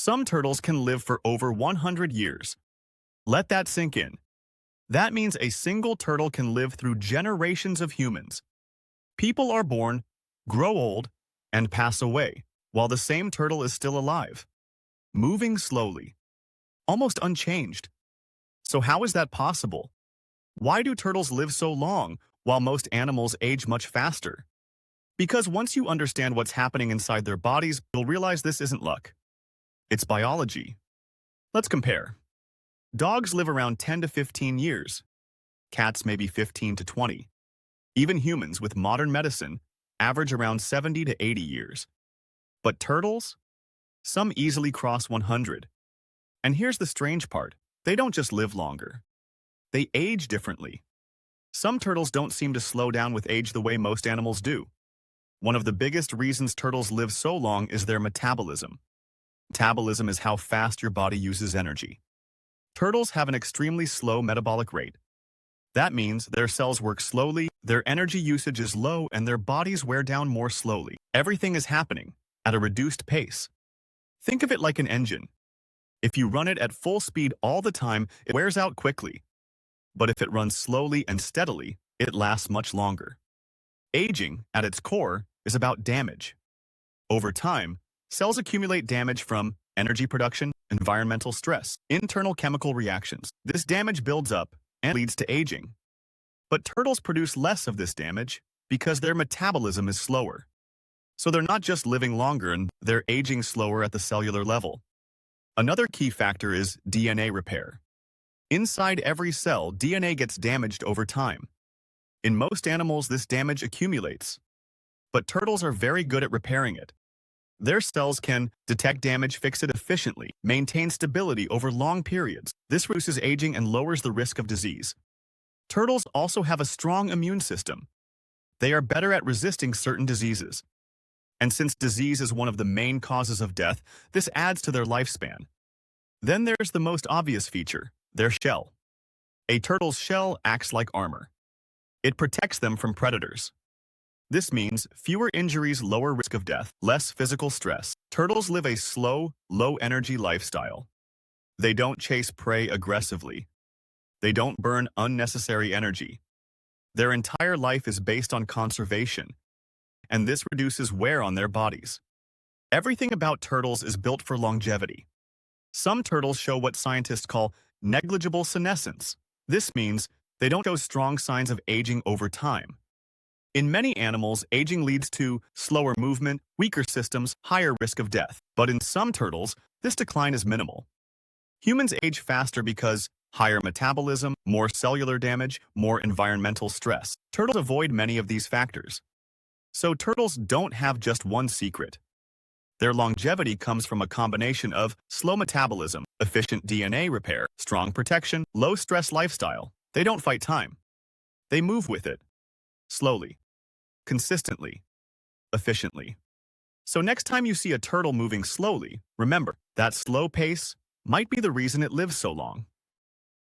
Some turtles can live for over 100 years. Let that sink in. That means a single turtle can live through generations of humans. People are born, grow old, and pass away, while the same turtle is still alive, moving slowly, almost unchanged. So how is that possible? Why do turtles live so long, while most animals age much faster? Because once you understand what's happening inside their bodies, you'll realize this isn't luck. It's biology. Let's compare. Dogs live around 10 to 15 years. Cats maybe 15 to 20. Even humans with modern medicine average around 70 to 80 years. But turtles? Some easily cross 100. And here's the strange part. They don't just live longer. They age differently. Some turtles don't seem to slow down with age the way most animals do. One of the biggest reasons turtles live so long is their metabolism. Metabolism is how fast your body uses energy. Turtles have an extremely slow metabolic rate. That means their cells work slowly, their energy usage is low, and their bodies wear down more slowly. Everything is happening at a reduced pace. Think of it like an engine. If you run it at full speed all the time, it wears out quickly. But if it runs slowly and steadily, it lasts much longer. Aging, at its core, is about damage. Over time, cells accumulate damage from energy production, environmental stress, internal chemical reactions. This damage builds up and leads to aging. But turtles produce less of this damage because their metabolism is slower. So they're not just living longer, and they're aging slower at the cellular level. Another key factor is DNA repair. Inside every cell, DNA gets damaged over time. In most animals, this damage accumulates. But turtles are very good at repairing it. Their cells can detect damage, fix it efficiently, maintain stability over long periods. This reduces aging and lowers the risk of disease. Turtles also have a strong immune system. They are better at resisting certain diseases. And since disease is one of the main causes of death, this adds to their lifespan. Then there's the most obvious feature, their shell. A turtle's shell acts like armor. It protects them from predators. This means fewer injuries, lower risk of death, less physical stress. Turtles live a slow, low-energy lifestyle. They don't chase prey aggressively. They don't burn unnecessary energy. Their entire life is based on conservation, and this reduces wear on their bodies. Everything about turtles is built for longevity. Some turtles show what scientists call negligible senescence. This means they don't show strong signs of aging over time. In many animals, aging leads to slower movement, weaker systems, higher risk of death. But in some turtles, this decline is minimal. Humans age faster because higher metabolism, more cellular damage, more environmental stress. Turtles avoid many of these factors. So turtles don't have just one secret. Their longevity comes from a combination of slow metabolism, efficient DNA repair, strong protection, low-stress lifestyle. They don't fight time. They move with it. Slowly. Consistently. Efficiently. So next time you see a turtle moving slowly, remember that slow pace might be the reason it lives so long.